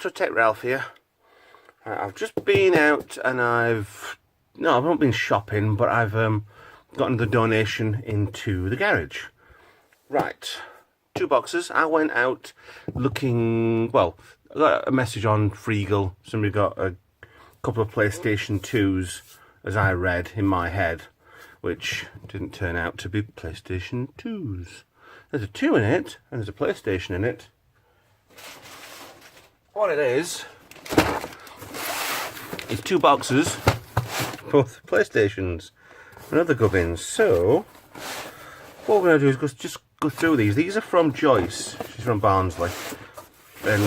Retro Tech Ralph here. I've just been out and I've not been shopping, but I've gotten the donation into the garage. Right, 2 boxes. I went out looking, well, I got a message on Freegal. Somebody got a couple of PlayStation 2s, as I read in my head, which didn't turn out to be PlayStation 2s. There's a 2 in it, and there's a PlayStation in it. What it is 2 boxes, both PlayStations and other gubbins. So, what we're going to do is just go through these. These are from Joyce. She's from Barnsley. And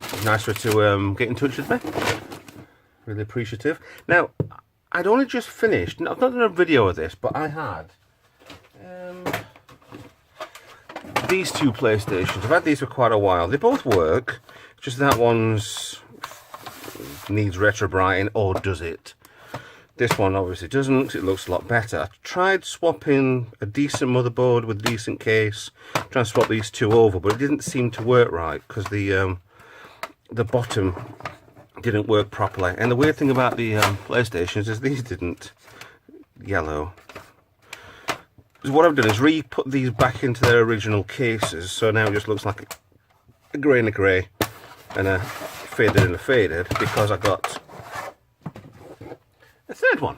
it's nice for her to get in touch with me. Really appreciative. Now, I'd only just finished, I've not done a video of this, but I had these 2 PlayStations. I've had these for quite a while. They both work, just that one's needs retro brighting, or does it? This one obviously doesn't. It looks a lot better. I tried swapping a decent motherboard with a decent case, trying to swap these 2 over, but it didn't seem to work right because the bottom didn't work properly. And the weird thing about the PlayStations is these didn't yellow. So what I've done is re-put these back into their original cases, so now it just looks like a grey and a grey, and a faded and a faded, because I got a 3rd one.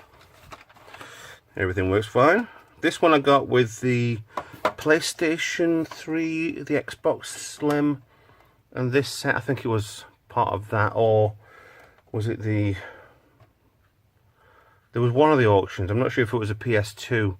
Everything works fine. This one I got with the PlayStation 3, the Xbox Slim, and this set, I think it was part of that, or was it there was one of the auctions. I'm not sure if it was a PS2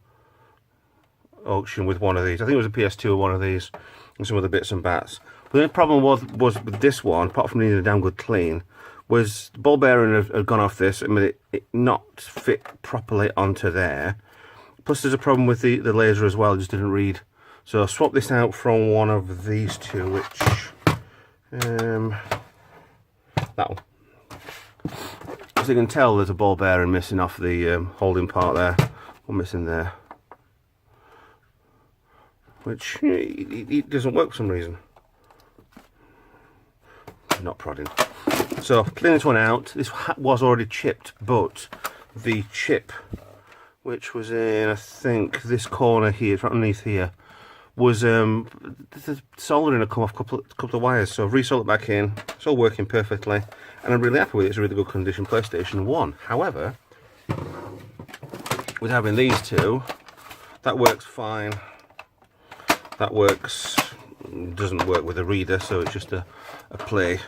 auction with one of these. I think it was a PS2 or one of these, and some other bits and bats. But the only problem was with this one, apart from needing a damn good clean, was the ball bearing had gone off this. I mean, it not fit properly onto there. Plus there's a problem with the laser as well, it just didn't read. So I swapped this out from one of these 2, which that one. As you can tell, there's a ball bearing missing off the holding part there, or missing there, which it doesn't work for some reason. Not prodding. So clean this one out. This was already chipped, but the chip, which was in, I think, this corner here, right underneath here, was the soldering had come off a couple of wires. So I've resoldered it back in. It's all working perfectly, and I'm really happy with it. It's a really good condition PlayStation 1. However, with having these 2, that works fine. That works, doesn't work with a reader, so it's just a play.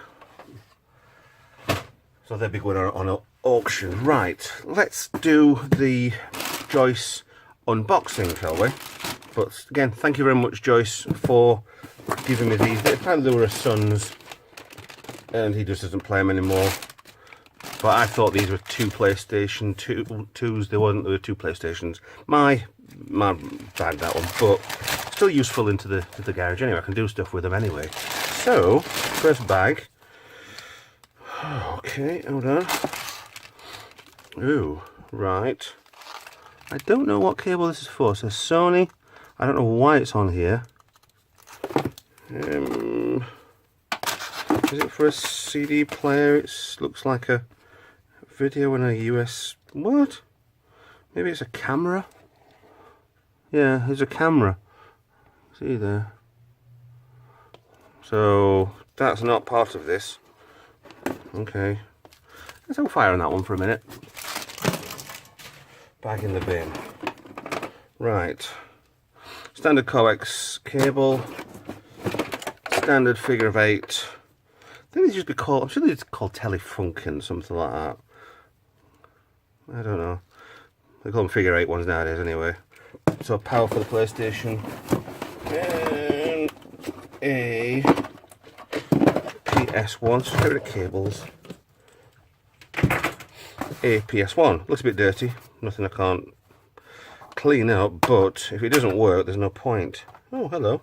So they'll be going on an auction. Right, let's do the Joyce unboxing, shall we? But again, thank you very much, Joyce, for giving me these. Apparently they were her son's, and he just doesn't play them anymore. But I thought these were 2 PlayStation 2s. They weren't. They were 2 PlayStations. My bad, that one. But still useful into the garage anyway. I can do stuff with them anyway. So first bag. Okay, hold on. Ooh, right. I don't know what cable this is for. It says Sony. I don't know why it's on here. Is it for a CD player? It looks like a video and a US... What? Maybe it's a camera? Yeah, there's a camera. See there. So, that's not part of this. Okay. Let's have a fire on that one for a minute. Bag in the bin. Right. Standard coax cable. Standard figure of 8. I think these used to be called, I'm sure these are called Telefunken, something like that. I don't know. They call them figure 8 ones nowadays anyway. So power for the PlayStation. And a PS1. Just get rid of cables. A PS1. Looks a bit dirty. Nothing I can't clean up, but if it doesn't work, there's no point. Oh, hello.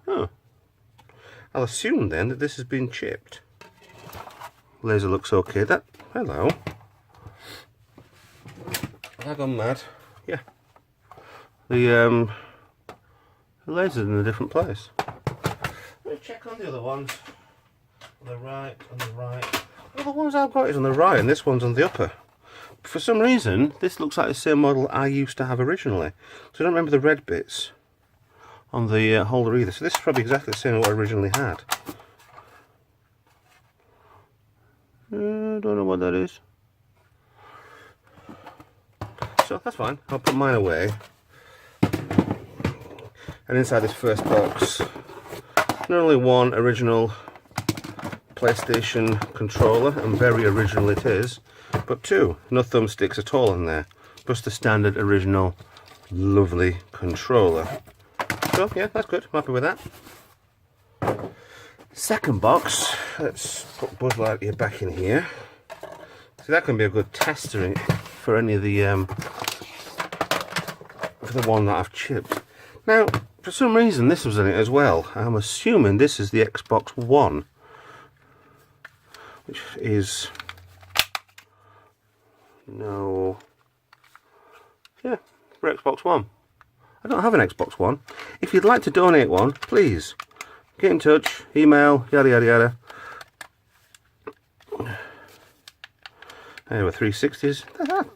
Oh. I'll assume then that this has been chipped. Laser looks okay. Hello. Have I gone mad? Yeah. The laser's in a different place. Let's check on the other ones. On the right, on the right. Well, the ones I've got is on the right and this one's on the upper. For some reason, this looks like the same model I used to have originally. So I don't remember the red bits on the holder either. So this is probably exactly the same as what I originally had. I don't know what that is. So that's fine. I'll put mine away. And inside this first box, not only one original PlayStation controller, and very original it is, but two, no thumbsticks at all in there, plus the standard original lovely controller. So yeah, that's good, I'm happy with that. Second box, let's put Buzz Lightyear back in here. So that can be a good tester for any of the for the one that I've chipped. Now, for some reason this was in it as well. I'm assuming this is the Xbox One, which is no, yeah, for Xbox One. I don't have an Xbox One. If you'd like to donate one, please get in touch, email, yada yada yada. There were 360s.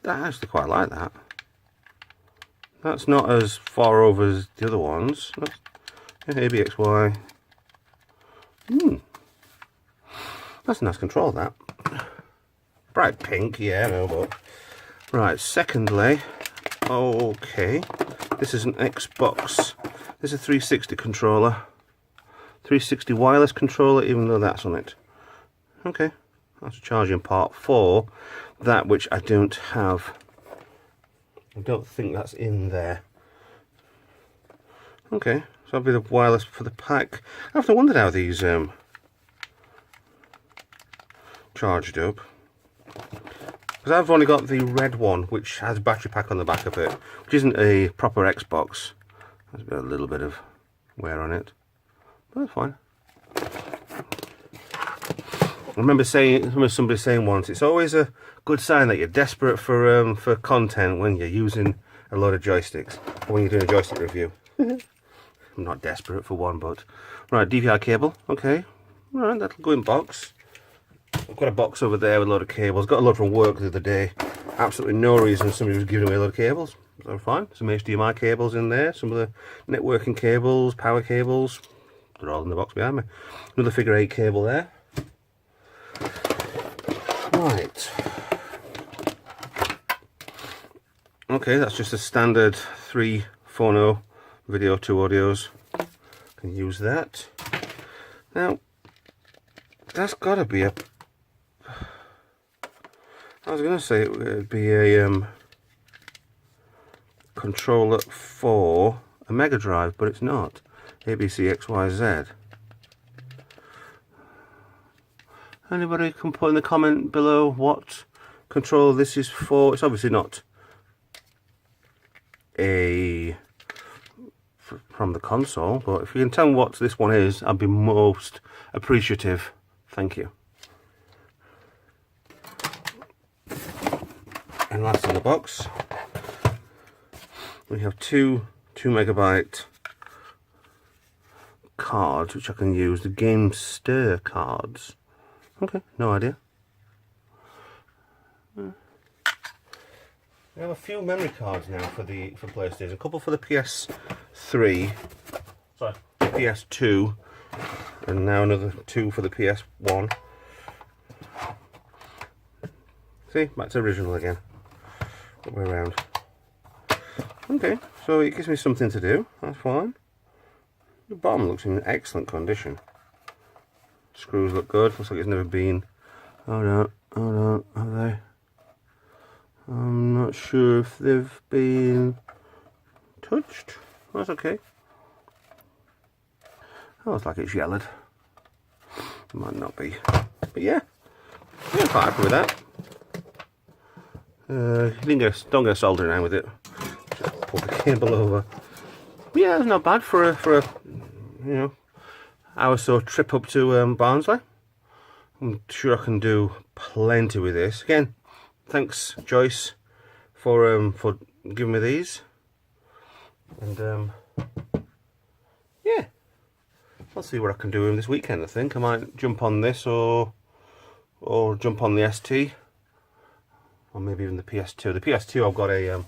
I actually quite like that. That's not as far over as the other ones. ABXY. That's a nice control, that. Bright pink, yeah, I know, but... Right, secondly, okay, this is an Xbox. This is a 360 controller. 360 wireless controller, even though that's on it. Okay, that's a charging part for that which I don't have. I don't think that's in there. Okay, so that'll be the wireless for the pack. I often wondered how these charged up. Because I've only got the red one, which has a battery pack on the back of it, which isn't a proper Xbox. There's a little bit of wear on it, but that's fine. I remember somebody saying once, it's always a good sign that you're desperate for content when you're using a load of joysticks, or when you're doing a joystick review. I'm not desperate for one, but right, DVI cable. Okay, right, that'll go in box. I've got a box over there with a load of cables. Got a load from work the other day. Absolutely no reason somebody was giving away a load of cables. So fine. Some HDMI cables in there. Some of the networking cables, power cables. They're all in the box behind me. Another figure 8 cable there. Right. Okay, that's just a standard 3 phono video, 2 audios. Can use that. Now, that's got to be a... I was going to say it would be a controller for a Mega Drive, but it's not. ABC XYZ. Anybody can put in the comment below what controller this is for. It's obviously not from the console, but if you can tell me what this one is, I'd be most appreciative. Thank you. And last in the box, we have two 2 megabyte cards, which I can use, the Game Stir cards. Okay, no idea. We have a few memory cards now for PlayStation. A couple for the PS3, sorry, PS2, and now another 2 for the PS1. See, back to original again. Other way around. Okay, so it gives me something to do. That's fine. The bottom looks in excellent condition. Screws look good. Looks like it's never been. Hold on, have they? I'm not sure if they've been touched. That's okay. Oh, it's like it's yellowed. Might not be, but yeah, I'm quite happy with that. Don't get soldering around with it. Just pull the cable over. But yeah, it's not bad for a you know, hour or so trip up to Barnsley. I'm sure I can do plenty with this. Again, thanks Joyce for giving me these. And yeah, I'll see what I can do with him this weekend. I think I might jump on this or jump on the ST, or maybe even the PS2. The PS2, I've got a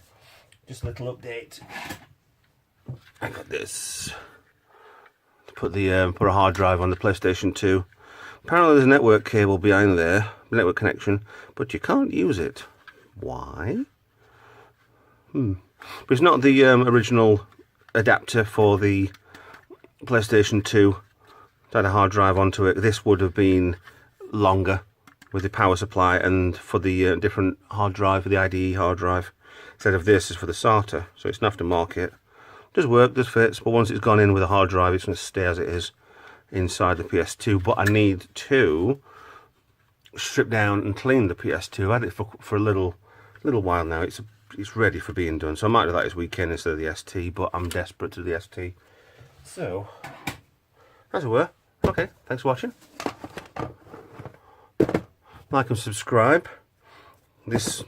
just a little update. I got this to put the put a hard drive on the PlayStation 2. Apparently there's a network cable behind there, network connection, but you can't use it. Why? But it's not the original adapter for the PlayStation 2 that had a hard drive onto it. This would have been longer with the power supply and for the different hard drive, for the IDE hard drive. Instead of this is for the SATA, so it's an aftermarket. Does work, does fits, but once it's gone in with a hard drive, it's going to stay as it is inside the PS2. But I need to strip down and clean the PS2. I had it for a little while now. It's ready for being done, so I might do that this weekend instead of the ST, but I'm desperate to do the ST. So, as it were, okay, thanks for watching. Like and subscribe. This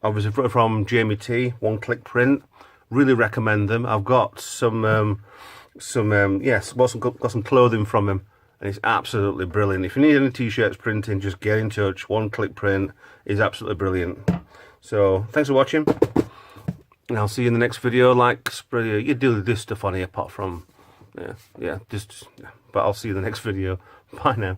obviously from Jamie T, One Click Print. Really recommend them. I've got some yes, got some clothing from him, and it's absolutely brilliant. If you need any t-shirts printing, just get in touch. One Click Print is absolutely brilliant. So thanks for watching, and I'll see you in the next video. Like, you do this stuff on here apart from, but I'll see you in the next video. Bye now.